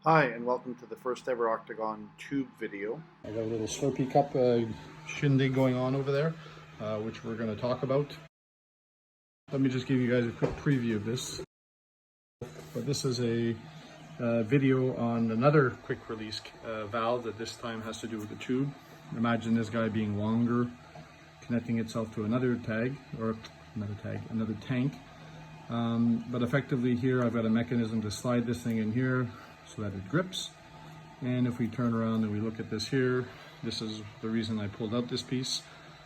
Hi, and welcome to the first ever Octagon Tube video. I got a little Slurpee cup shindig going on over there, which we're going to talk about. Let me just give you guys a quick preview of this. But this is a video on another quick release valve that this time has to do with the tube. Imagine this guy being longer, connecting itself to another tag, or another tank. But effectively here I've got a mechanism to slide this thing in here so that it grips. And if we turn around and we look at this here, this is the reason I pulled out this piece.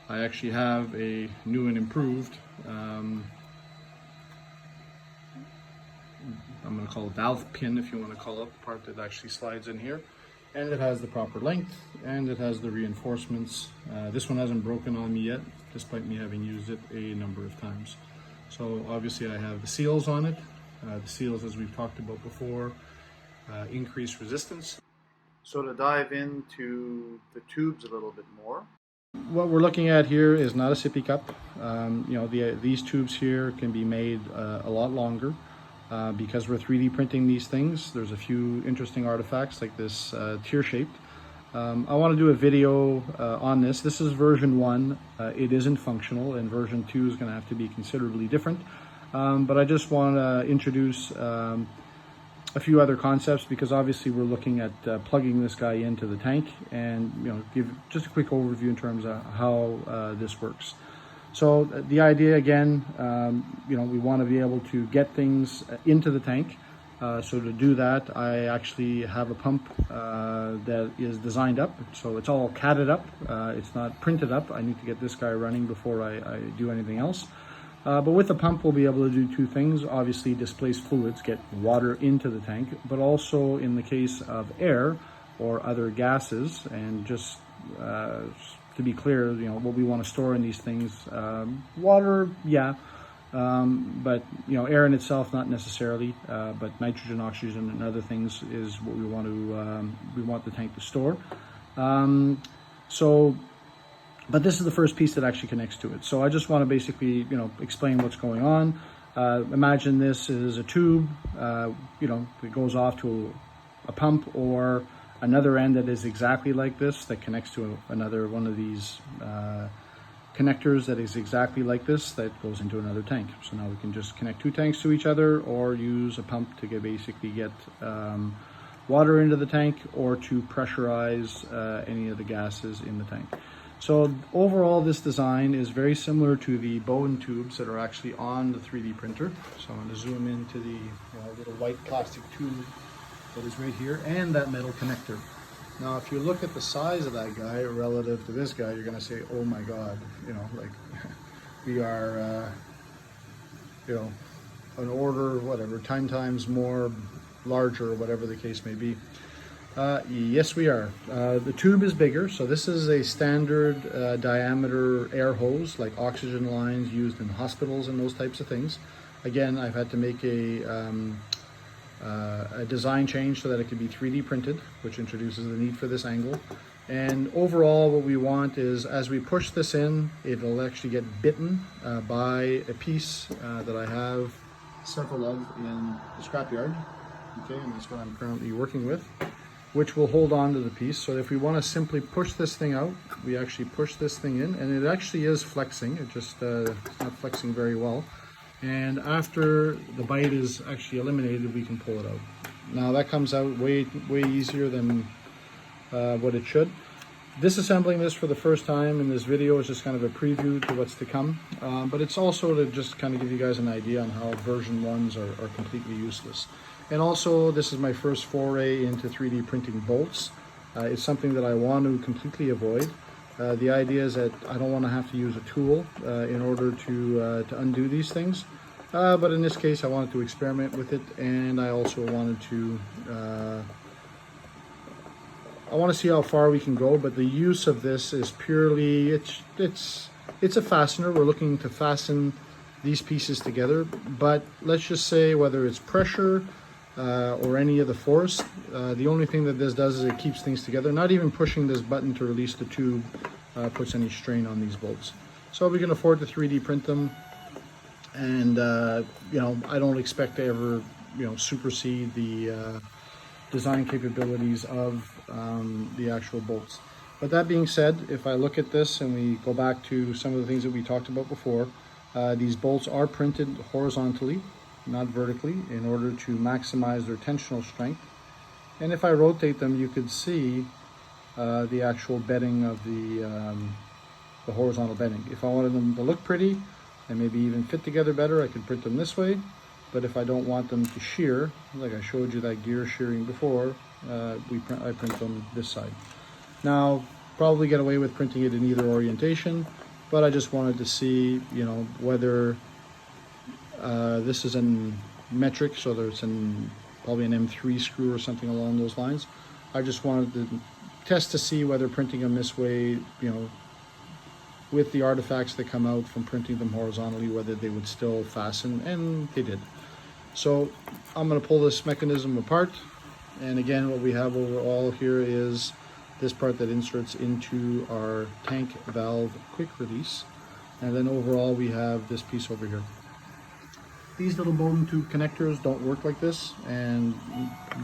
I actually have a new and improved, I'm going to call it valve pin, if you want to call it, the part that actually slides in here. And it has the proper length, and it has the reinforcements. This one hasn't broken on me yet, despite me having used it a number of times. So obviously I have the seals on it. The seals, as we've talked about before, increase resistance. So to dive into the tubes a little bit more. What we're looking at here is not a sippy cup. These tubes here can be made a lot longer. Because we're 3D printing these things, there's a few interesting artifacts like this tear-shaped. I want to do a video on this. This is version 1. It isn't functional, and version 2 is going to have to be considerably different. But I just want to introduce a few other concepts, because obviously we're looking at plugging this guy into the tank, and give just a quick overview in terms of how this works. So the idea again, we want to be able to get things into the tank. So to do that, I actually have a pump that is designed up. So it's all catted up. It's not printed up. I need to get this guy running before I do anything else. But with the pump, we'll be able to do two things. Obviously, displace fluids, get water into the tank, but also in the case of air or other gases, and just to be clear, what we want to store in these things, water, yeah, but air in itself, not necessarily, but nitrogen, oxygen, and other things is what we want the tank to store. But this is the first piece that actually connects to it. So I just want to basically, explain what's going on. Imagine this is a tube, it goes off to a pump or another end that is exactly like this, that connects to another one of these connectors that is exactly like this, that goes into another tank. So now we can just connect two tanks to each other, or use a pump to basically get water into the tank, or to pressurize any of the gases in the tank. So overall, this design is very similar to the Bowen tubes that are actually on the 3D printer. So I'm going to zoom into the little white plastic tube that is right here, and that metal connector. Now, if you look at the size of that guy relative to this guy, you're going to say, oh my God, we are, an order, whatever, 10 times more larger, or whatever the case may be. Yes, we are. The tube is bigger, so this is a standard diameter air hose, like oxygen lines used in hospitals and those types of things. Again, I've had to make a design change so that it can be 3D printed, which introduces the need for this angle. And overall, what we want is, as we push this in, it'll actually get bitten by a piece that I have several of in the scrapyard. Okay, and that's what I'm currently working with, which will hold on to the piece. So if we want to simply push this thing out, we actually push this thing in, and it actually is flexing. It just it's not flexing very well. And after the bite is actually eliminated, we can pull it out. Now that comes out way easier than what it should. Disassembling this for the first time in this video is just kind of a preview to what's to come, but it's also to just kind of give you guys an idea on how version 1s are completely useless. And also, this is my first foray into 3D printing bolts. It's something that I want to completely avoid. The idea is that I don't want to have to use a tool in order to undo these things. But in this case, I wanted to experiment with it, and I also wanted to I want to see how far we can go. But the use of this is purely, it's a fastener. We're looking to fasten these pieces together. But let's just say, whether it's pressure or any of the force, the only thing that this does is it keeps things together. Not even pushing this button to release the tube puts any strain on these bolts. So we can afford to 3D print them, and I don't expect to ever supersede the design capabilities of the actual bolts. But that being said, if I look at this and we go back to some of the things that we talked about before, these bolts are printed horizontally, not vertically, in order to maximize their tensional strength. And if I rotate them, you could see the actual bedding of the horizontal bedding. If I wanted them to look pretty and maybe even fit together better, I could print them this way. But if I don't want them to shear, like I showed you that gear shearing before, I print them this side. Now, probably get away with printing it in either orientation, but I just wanted to see, you know, whether this is in metric, so there's probably an M3 screw or something along those lines. I just wanted to test to see whether printing them this way, you know, with the artifacts that come out from printing them horizontally, whether they would still fasten, and they did. So I'm going to pull this mechanism apart, and again, what we have overall here is this part that inserts into our tank valve quick release, and then overall we have this piece over here. These little Bowden tube connectors don't work like this, and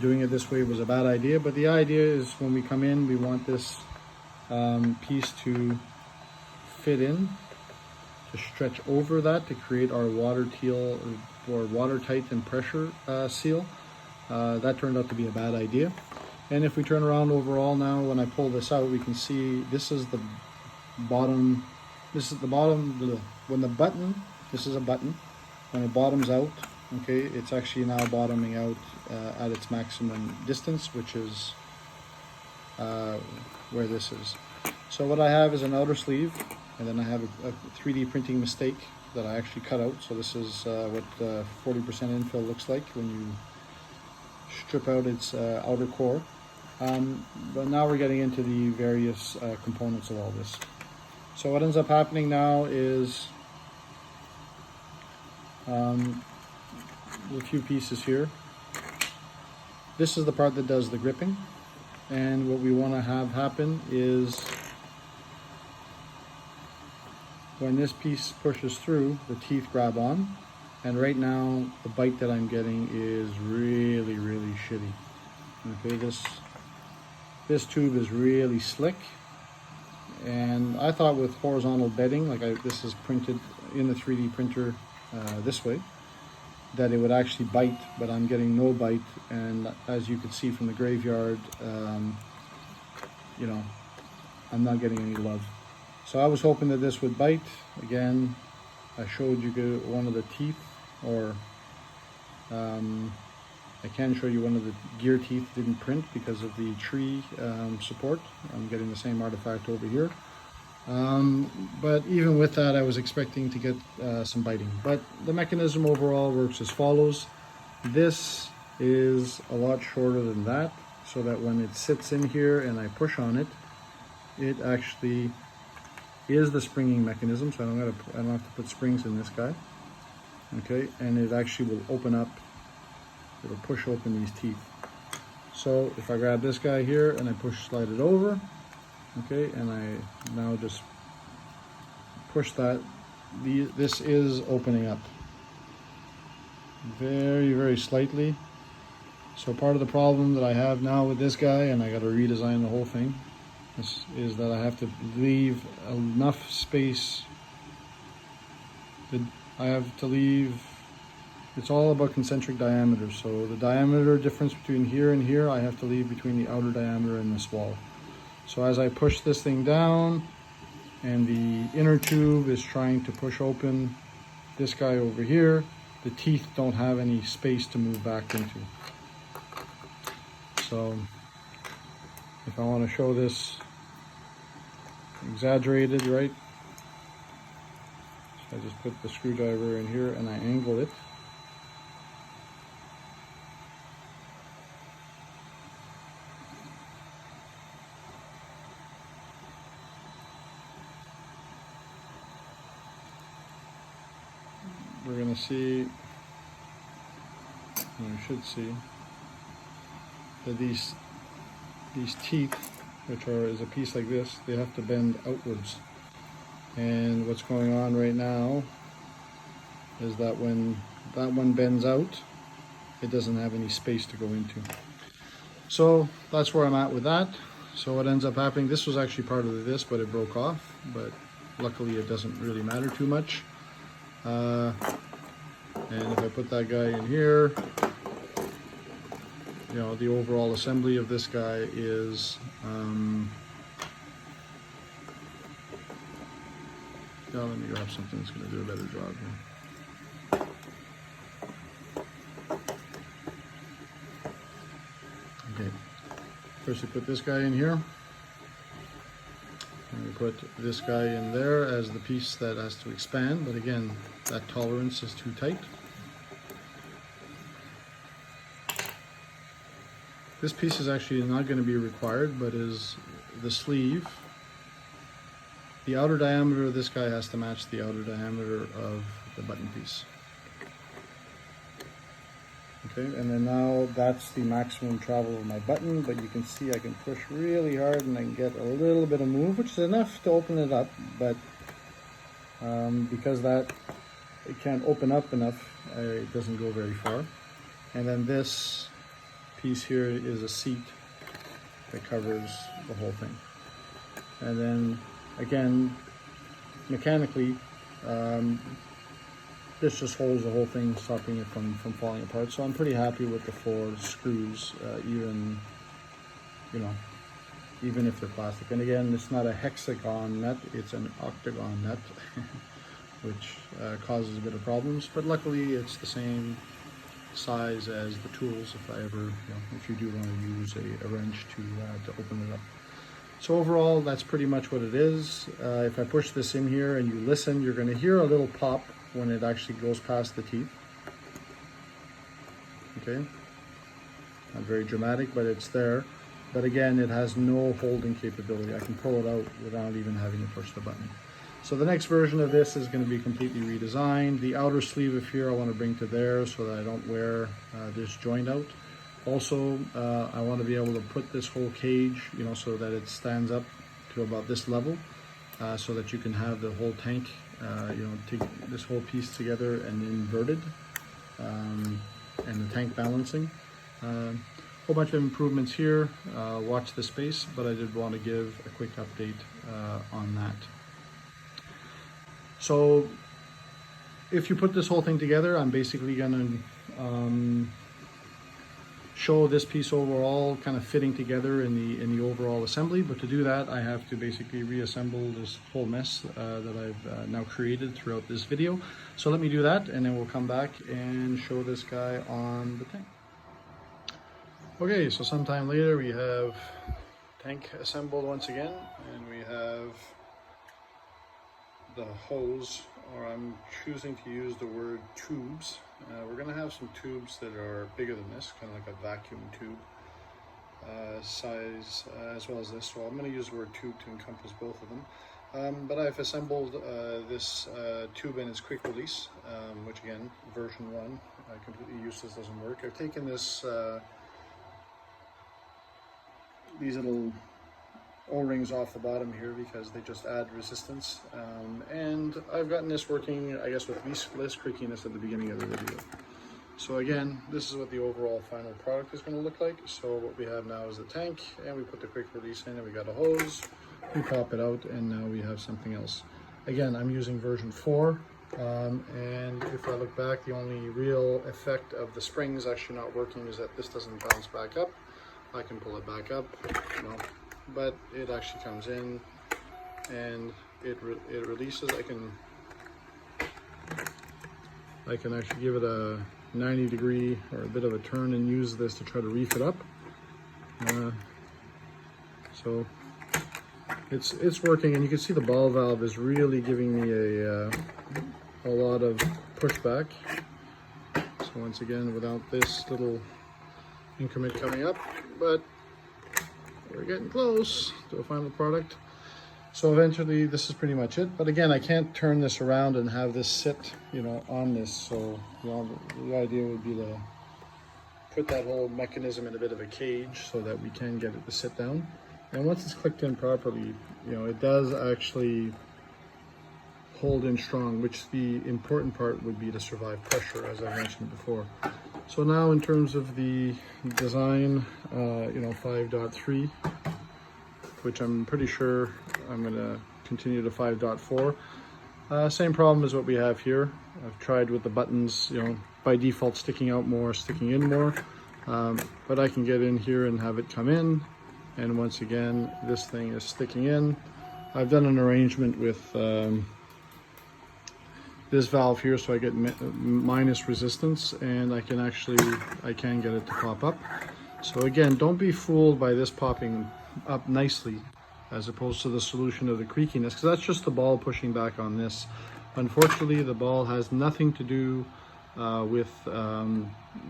doing it this way was a bad idea, but the idea is when we come in, we want this piece to fit in, to stretch over that to create our watertight and pressure seal. That turned out to be a bad idea. And if we turn around overall now, when I pull this out, we can see this is the bottom, when the button, this is a button, when it bottoms out, okay, it's actually now bottoming out at its maximum distance, which is where this is. So what I have is an outer sleeve, and then I have a 3D printing mistake that I actually cut out. So this is what 40% infill looks like when you strip out its outer core. But now we're getting into the various components of all this. So what ends up happening now is a few pieces here. This is the part that does the gripping, and what we want to have happen is when this piece pushes through, the teeth grab on, and right now the bite that I'm getting is really shitty. Okay, this tube is really slick, and I thought with horizontal bedding, like this is printed in the 3D printer this way, that it would actually bite, but I'm getting no bite, and as you can see from the graveyard, you know, I'm not getting any love. So I was hoping that this would bite. Again, I showed you one of the teeth, or I can show you one of the gear teeth didn't print because of the tree support. I'm getting the same artifact over here. But even with that, I was expecting to get some biting. But the mechanism overall works as follows. This is a lot shorter than that, so that when it sits in here and I push on it, it actually is the springing mechanism, so I don't have to put springs in this guy. Okay, and it actually will open up, it'll push open these teeth. So if I grab this guy here and I slide it over, okay, and I now just push that, this is opening up very slightly. So part of the problem that I have now with this guy, and I got to redesign the whole thing, is that I have to leave enough space. I have to leave, it's all about concentric diameter. So the diameter difference between here and here, I have to leave between the outer diameter and this wall. So as I push this thing down, and the inner tube is trying to push open this guy over here, the teeth don't have any space to move back into. So if I want to show this exaggerated, right? So I just put the screwdriver in here and I angle it. We're going to see, we should see, that these teeth, which is a piece like this, they have to bend outwards. And what's going on right now is that when that one bends out, it doesn't have any space to go into. So that's where I'm at with that. So what ends up happening, this was actually part of this, but it broke off. But luckily it doesn't really matter too much. And if I put that guy in here, you know, the overall assembly of this guy is, now let me grab something that's going to do a better job here. Okay, first we put this guy in here. And we put this guy in there as the piece that has to expand, but again, that tolerance is too tight. This piece is actually not going to be required, but is the sleeve. The outer diameter of this guy has to match the outer diameter of the button piece. Okay, and then now that's the maximum travel of my button, but you can see I can push really hard and I can get a little bit of move, which is enough to open it up, but because that it can't open up enough, it doesn't go very far. And then this piece here is a seat that covers the whole thing. And then again, mechanically, this just holds the whole thing, stopping it from falling apart. So I'm pretty happy with the 4 screws, even, you know, even if they're plastic. And again, it's not a hexagon nut, it's an octagon nut, which causes a bit of problems. But luckily, it's the same size as the tools if I ever, you know, if you do want to use a wrench to open it up. So overall, that's pretty much what it is. If I push this in here and you listen, you're going to hear a little pop when it actually goes past the teeth. Okay, not very dramatic, but it's there. But again, it has no holding capability. I can pull it out without even having to push the button. So the next version of this is going to be completely redesigned. The outer sleeve of here I want to bring to there so that I don't wear this joint out. Also, I want to be able to put this whole cage, you know, so that it stands up to about this level, so that you can have the whole tank, you know, take this whole piece together and inverted, and the tank balancing. Whole bunch of improvements here. Watch the space, but I did want to give a quick update on that. So if you put this whole thing together, I'm basically going to show this piece overall kind of fitting together in the overall assembly. But to do that, I have to basically reassemble this whole mess that I've now created throughout this video. So let me do that, and then we'll come back and show this guy on the tank. Okay, so sometime later we have tank assembled once again, and we have the hose, or I'm choosing to use the word tubes. We're going to have some tubes that are bigger than this, kind of like a vacuum tube size, as well as this. So I'm going to use the word tube to encompass both of them. But I've assembled this tube in its quick release, which again, version 1, completely useless, doesn't work. I've taken this, these little O-rings off the bottom here because they just add resistance, and I've gotten this working, I guess, with less creakiness at the beginning of the video. So again, this is what the overall final product is going to look like. So what we have now is the tank, and we put the quick release in, and we got a hose, we pop it out, and now we have something else. Again, I'm using version 4, and if I look back, the only real effect of the springs actually not working is that this doesn't bounce back up. I can pull it back up, you know, but it actually comes in and it releases. I can actually give it a 90-degree or a bit of a turn and use this to try to reef it up. So it's working, and you can see the ball valve is really giving me a lot of pushback. So once again, without this little increment coming up, but we're getting close to a final product. So eventually this is pretty much it. But again, I can't turn this around and have this sit, you know, on this. So, you know, the idea would be to put that whole mechanism in a bit of a cage so that we can get it to sit down. And once it's clicked in properly, you know, it does actually hold in strong, which the important part would be to survive pressure, as I mentioned before. So now in terms of the design, 5.3, which I'm pretty sure I'm going to continue to 5.4. Same problem as what we have here. I've tried with the buttons, by default sticking out more, sticking in more, but I can get in here and have it come in, and once again this thing is sticking in. I've done an arrangement with this valve here so I get minus resistance, and I can get it to pop up. So again, don't be fooled by this popping up nicely as opposed to the solution of the creakiness, because that's just the ball pushing back on this. Unfortunately, the ball has nothing to do with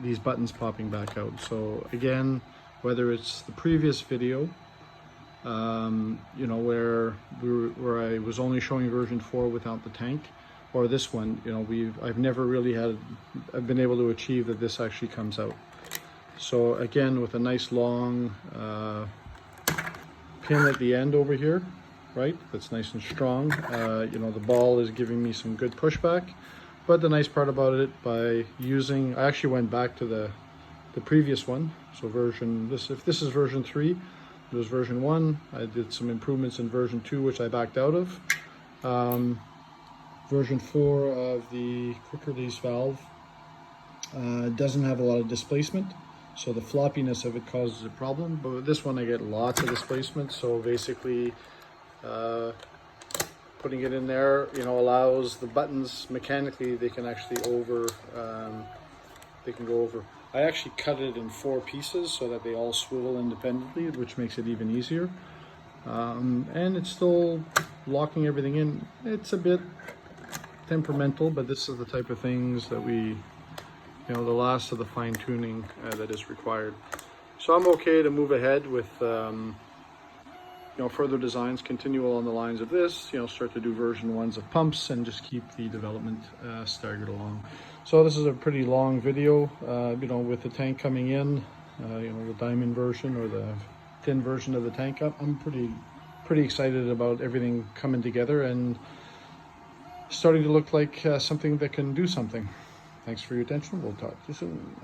these buttons popping back out. So again, whether it's the previous video, where I was only showing version 4 without the tank, or this one, I've been able to achieve that this actually comes out. So again, with a nice long pin at the end over here, right, that's nice and strong. The ball is giving me some good pushback. But the nice part about it, I actually went back to the previous one. So if this is version 3, it was version 1. I did some improvements in version 2, which I backed out of. Version 4 of the quick release valve doesn't have a lot of displacement, so the floppiness of it causes a problem. But with this one, I get lots of displacement. So basically, putting it in there, allows the buttons mechanically, they can actually go over. I actually cut it in 4 pieces so that they all swivel independently, which makes it even easier. And it's still locking everything in. It's a bit temperamental, but this is the type of things that the last of the fine tuning that is required. So I'm okay to move ahead with further designs, continue along the lines of this, start to do version 1s of pumps and just keep the development staggered along. So this is a pretty long video, with the tank coming in, the diamond version or the thin version of the tank. I'm pretty excited about everything coming together and starting to look like something that can do something. Thanks for your attention. We'll talk to you soon.